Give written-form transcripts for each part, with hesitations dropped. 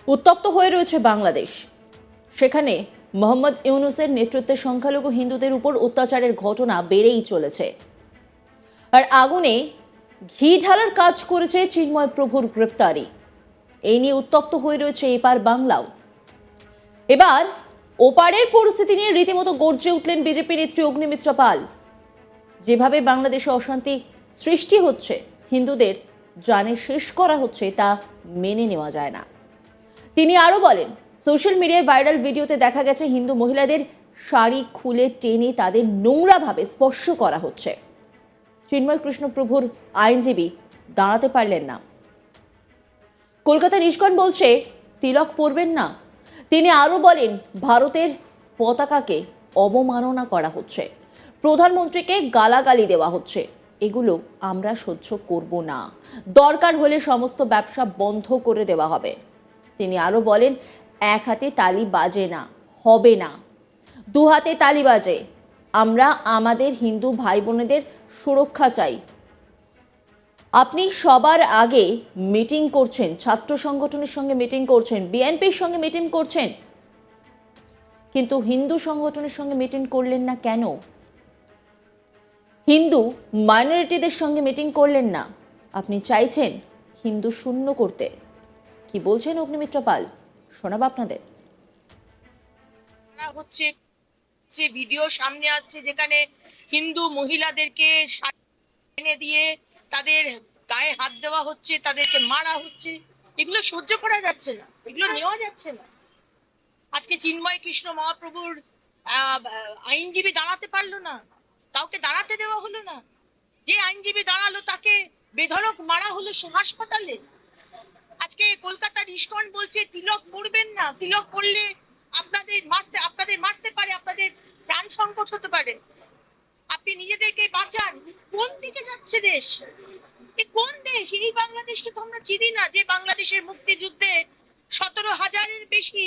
উত্তপ্ত হয়ে রয়েছে বাংলাদেশ। সেখানে মোহাম্মদ ইউনূসের নেতৃত্বে সংখ্যালঘু হিন্দুদের উপর অত্যাচারের ঘটনা বেড়েই চলেছে। আর আগুনে ঘি ঢালার কাজ করেছে চিন্ময় প্রভুর গ্রেপ্তারি। এই নিয়ে উত্তপ্ত হয়ে রয়েছে এপার বাংলাও। এবার ওপারের পরিস্থিতি নিয়ে রীতিমতো গর্জে উঠলেন বিজেপি নেত্রী অগ্নিমিত্রা পাল। যেভাবে বাংলাদেশে অশান্তি সৃষ্টি হচ্ছে, হিন্দুদের জানে শেষ করা হচ্ছে, তা মেনে নেওয়া যায় না। তিনি আরো বলেন, সোশ্যাল মিডিয়ায় ভাইরাল ভিডিওতে দেখা গেছে হিন্দু মহিলাদের শাড়ি খুলে টেনে তাদের নোংরাভাবে স্পর্শ করা হচ্ছে। চিন্ময় কৃষ্ণ প্রভুর আইনজীবী দাঁড়াতে পারলেন না। কলকাতার ইস্কন বলছে তিলক পরবেন না। তিনি আরো বলেন, ভারতের পতাকাকে অবমাননা করা হচ্ছে, প্রধানমন্ত্রীকে গালাগালি দেওয়া হচ্ছে। এগুলো আমরা সহ্য করব না। দরকার হলে সমস্ত ব্যবসা বন্ধ করে দেওয়া হবে। তিনি আরো বলেন, এক হাতে তালি বাজে না, হবে না, দু হাতে তালি বাজে। আমরা আমাদের হিন্দু ভাই বোনেদের সুরক্ষা চাই। আপনি সবার আগে মিটিং করছেন, ছাত্র সংগঠনের সঙ্গে মিটিং করছেন, বিএনপির সঙ্গে মিটিং করছেন, কিন্তু হিন্দু সংগঠনের সঙ্গে মিটিং করলেন না কেন? হিন্দু মাইনরিটিদের সঙ্গে মিটিং করলেন না। আপনি চাইছেন হিন্দু শূন্য করতে। কি বলছেন অগ্নিমিত্রা পাল, শোনাব আপনাদের। হচ্ছে যে ভিডিও সামনে আসছে যেখানে হিন্দু মহিলাদেরকে এনে দিয়ে তাদের গায়ে হাত দেওয়া হচ্ছে, তাদেরকে মারা হচ্ছে, এগুলো সহ্য করা যাচ্ছে না, এগুলো নেওয়া যাচ্ছে না। আজকে চিন্ময় কৃষ্ণ মহাপ্রভুর আইনজীবী দাঁড়াতে পারলো না, কাউকে দাঁড়াতে দেওয়া হলো না। যে আইনজীবী দাঁড়ালো তাকে বেধড়ক মারা হলো হাসপাতালে। আজকে কলকাতার ইস্কন বলছে তিলক পরবেন না, তিলক পরলে আপনাদের মারতে পারে, আপনাদের প্রাণ সংকট হতে পারে, আপনি নিজেদেরকে বাঁচান। কোন দিকে যাচ্ছে দেশ? এ কোন দেশ? এই বাংলাদেশকে তো আমরা চিনি না, যে বাংলাদেশের মুক্তিযুদ্ধে 17,000-এর বেশি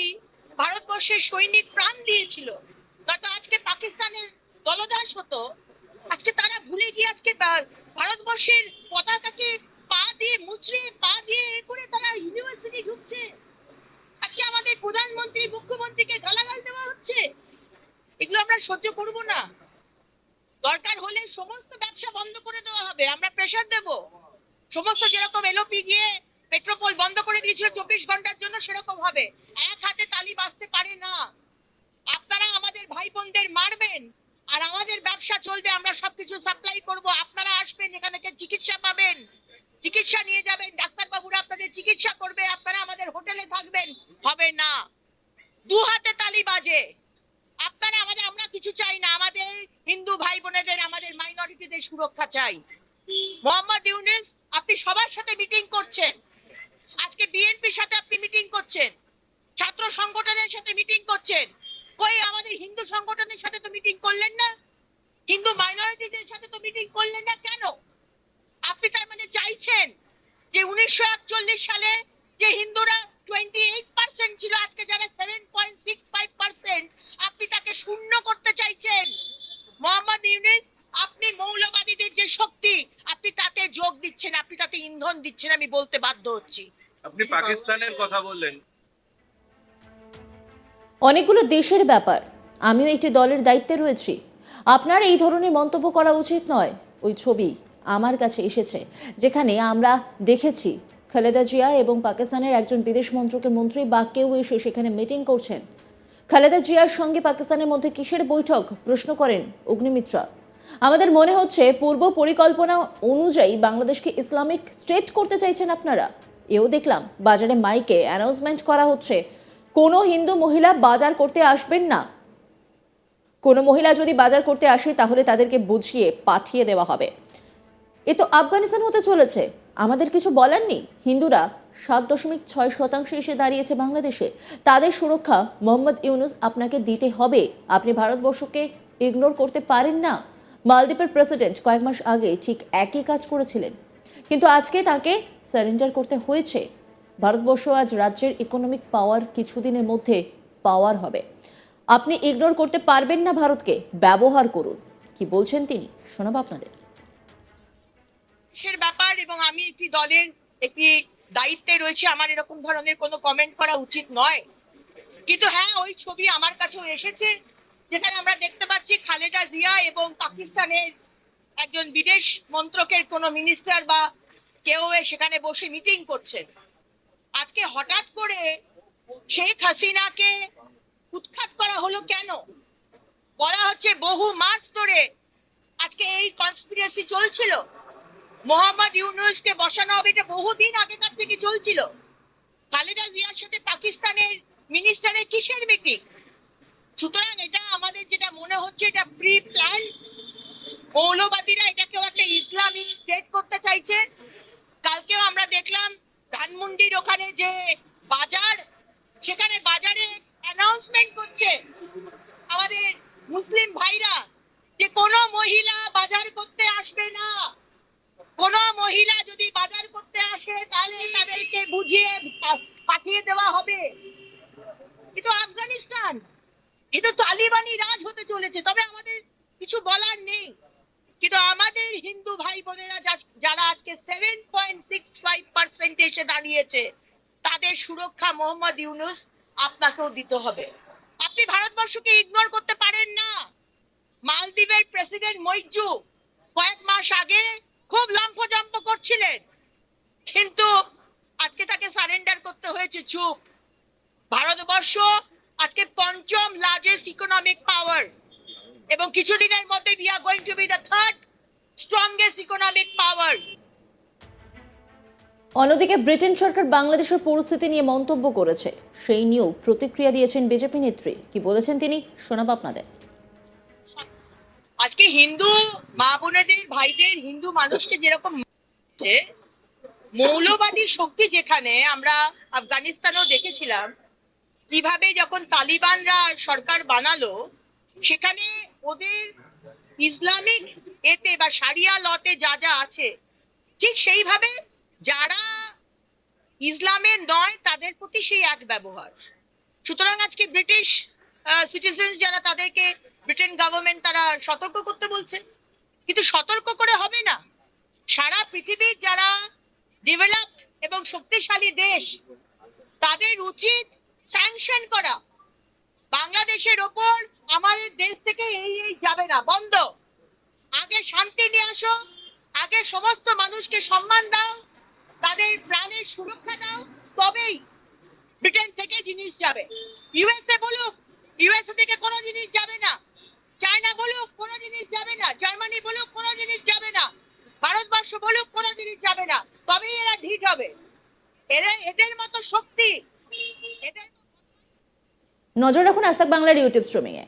ভারতবর্ষের সৈনিক প্রাণ দিয়েছিল। নয়তো আজকে পাকিস্তানের দলদাস হতো। আজকে তারা ভুলে গিয়ে আজকে ভারতবর্ষের পতাকাকে পা দিয়ে মুচড়ে, পা দিয়ে করে তারা ইউনিভার্সিটি ঢুকছে। আজকে আমাদের প্রধানমন্ত্রী মুখ্যমন্ত্রীকে গালাগাল দেওয়া হচ্ছে। এগুলো আমরা সহ্য করব না। দরকার হলে সমস্ত ব্যবসা বন্ধ করে দেওয়া হবে, আমরা প্রেসার দেব। সমস্ত যেরকম এলওপি গিয়ে পেট্রোপোল বন্ধ করে দিয়েছিল 24 ঘন্টার জন্য, সেরকম হবে। এক হাতে তালি বাজতে পারে না। আপনারা আমাদের ভাই বোনদের মারবেন আর আমাদের ব্যবসা চলবে, আমরা সবকিছু সাপ্লাই করব। আপনারা আসবেন, এখানে চিকিৎসা পাবেন, চিকিৎসা নিয়ে যাবেন, ডাক্তার বাবুরা আপনাদের চিকিৎসা করবে, আপনারা আমাদের হোটেলে থাকবেন, হবে না। দু হাতে তালি বাজে। আপনারা আমরা কিছু চাই না, আমাদের হিন্দু ভাই বোনেদের, আমাদের মাইনরিটিদের সুরক্ষা চাই। মোহাম্মদ ইউনূস, আপনি সবার সাথে মিটিং করছেন, আজকে বিএনপির সাথে আপনি মিটিং করছেন, ছাত্র সংগঠনের সাথে মিটিং করছেন, কই আমাদের হিন্দু সংগঠনের সাথে তো মিটিং করলেন না, হিন্দু মাইনরিটিদের সাথে তো মিটিং করলেন না কেন? আপনি তার মানে চাইছেন যে 1941 সালে যে হিন্দুরা 28% ছিল, আজকে যারা 7.65%, আপনি তাকে শূন্য করতে চাইছেন। মোহাম্মদ ইউনূস, আপনি মৌলবাদীদের যে শক্তি, আপনি তাতে যোগ দিচ্ছেন, আপনি তাতে ইন্ধন দিচ্ছেন, আমি বলতে বাধ্য হচ্ছি। আপনি পাকিস্তানের কথা বললেন। অনেকগুলো দেশের ব্যাপার, আমিও একটি দলের দায়িত্বে রয়েছি। আপনার এই ধরনের মন্তব্য করা উচিত নয়। ওই ছবি আমার কাছে এসেছে, যেখানে আমরা দেখেছি খালেদা জিয়া এবং পাকিস্তানের একজন বিদেশ মন্ত্রকের মন্ত্রী বা কেউ এসে সেখানে মিটিং করছেন। খালেদা জিয়ার সঙ্গে পাকিস্তানের মধ্যে কিসের বৈঠক, প্রশ্ন করেন অগ্নিমিত্রা। আমাদের মনে হচ্ছে পূর্ব পরিকল্পনা অনুযায়ী বাংলাদেশকে ইসলামিক স্টেট করতে চাইছেন আপনারা। এও দেখলাম বাজারে মাইকে অ্যানাউন্সমেন্ট করা হচ্ছে, কোনো হিন্দু মহিলা বাজার করতে আসবেন না। কোনো মহিলা যদি বাজার করতে আসে তাহলে তাদেরকে বুঝিয়ে পাঠিয়ে দেওয়া হবে। এ তো আফগানিস্তান হতে চলেছে। আমাদের কিছু বলার নেই। হিন্দুরা 7.6% এসে দাঁড়িয়েছে বাংলাদেশে। তাদের সুরক্ষা মোহাম্মদ ইউনূস আপনাকে দিতে হবে। আপনি ভারতবর্ষকে ইগনোর করতে পারেন না। মালদ্বীপের প্রেসিডেন্ট কয়েক মাস আগে ঠিক একই কাজ করেছিলেন, কিন্তু আজকে তাকে সারেন্ডার করতে হয়েছে। ভারতবর্ষ আজ রাজ্যের ইকোনমিক পাওয়ার কিছুদিনের মধ্যে পাওয়ার হবে। আপনি ইগনোর করতে পারবেন না ভারতকে, ব্যবহার করুন। কি বলছেন তিনি, শোনাবো আপনাদের। দেশের ব্যাপার, এবং আমি একটি দলের একটি দায়িত্বে রয়েছে, আমার এরকম ধরনের কোনো কমেন্ট করা উচিত নয়। কিন্তু হ্যাঁ, ওই ছবি আমার কাছেও এসেছে, যেখানে আমরা দেখতে পাচ্ছি খালেদা জিয়া এবং পাকিস্তানের একজন বিদেশ মন্ত্রকের কোনো মিনিস্টার বা কেউ সেখানে বসে মিটিং করছেন। আজকে হঠাৎ করে শেখ হাসিনাকে উৎখাত করা হলো কেন? বলা হচ্ছে বহু মাস ধরে আজকে এই কনস্পিরেসি চলছিল, মোহাম্মদ ইউনূসকে বসানো হবে, এটা বহুদিন আগেকার থেকে চলছিল। খালেদা জিয়ার সাথে পাকিস্তানের মিনিস্টারের কিসের মিটিং? সুতরাং এটা আমাদের যেটা মনে হচ্ছে, এটা প্রি প্ল্যান। মৌলবাদীরা এটাকেও একটা ইসলামিক স্টেট করতে চাইছে। কালকেও আমরা দেখলাম ধানমন্ডির ওখানে যে বাজার, সেখানে বাজারে অ্যানাউন্সমেন্ট করছে আমাদের মুসলিম ভাইরা যে কোনো মহিলা বাজার করতে আসবে না, কোনো মহিলা যদি বাজার করতে আসে তাহলে তাদেরকে বুঝিয়ে পাঠিয়ে দেওয়া হবে। কিন্তু আফগানিস্তান, এটা তালিবানি রাজ হতে চলেছে। তবে আমাদের কিছু বলার নেই, কিন্তু আমাদের হিন্দু ভাই বোনেরা যারা আজকে 7.65% এসে দাঁড়িয়েছে, তাদের সুরক্ষা মোহাম্মদ ইউনূস আপনাকেও দিতে হবে। আপনি ভারতবর্ষকে ইগনোর করতে পারেন না। মালদ্বীপের প্রেসিডেন্ট মইজু কয়েক মাস আগে খুব লম্ফজম্প করছিলেন, কিন্তু আজকে তাকে সারেন্ডার করতে হয়েছে চুপ। ভারতবর্ষ আজকে পঞ্চম লার্জেস্ট ইকোনমিক পাওয়ার, এবং কিছুদিনের মধ্যে we are going to be the third strongest economic power. অন্যদিকে ব্রিটেন সরকার বাংলাদেশের পরিস্থিতি নিয়ে মন্তব্য করেছে, সেই নিয়েও প্রতিক্রিয়া দিয়েছেন বিজেপি নেত্রী। কি বলেছেন তিনি, শোনাবো আপনাদের। আজকে হিন্দু মা বোনেদের, ভাইদের, হিন্দু মানুষকে যেরকম মৌলবাদী শক্তি, যেখানে আমরা আফগানিস্তানেও দেখেছিলাম কিভাবে যখন তালিবানরা সরকার বানালো, সেখানে ওদের ইসলামিক এতে বা শারিয়া লতে যা যা আছে, ঠিক সেইভাবে যারা ইসলামের নয় তাদের প্রতি সেই এক ব্যবহার। সুতরাং আজকে ব্রিটিশ সিটিজেন যারা, তাদেরকে ব্রিটেন গভর্নমেন্ট তারা সতর্ক করতে বলছে, কিন্তু সতর্ক করে হবে না। সারা পৃথিবীর যারা ডেভেলপড এবং শক্তিশালী দেশ, তাদের উচিত স্যাংশন করা। বাংলাদেশের ওপর আমাদের দেশ থেকে এই যাবে না, বন্ধ। আগে শান্তি নিয়ে আসো, আগে সমস্ত মানুষকে সম্মান দাও, তাদের প্রাণের সুরক্ষা দাও, তবেই ব্রিটেন থেকে জিনিস যাবে। ইউএসএ বলুক, ইউএসএ থেকে কোনো জিনিস যাবে না। চায়না বলুক, কোনো জিনিস যাবে না। জার্মানি বলুক, কোনো জিনিস যাবে না। ভারতবর্ষ বলুক, কোনো জিনিস যাবে না। তবেই এরা ঢিট হবে। এদের মতো শক্তি, এদের নজর রাখুন আজ তাক বাংলার ইউটিউব স্ট্রিমিংয়ে।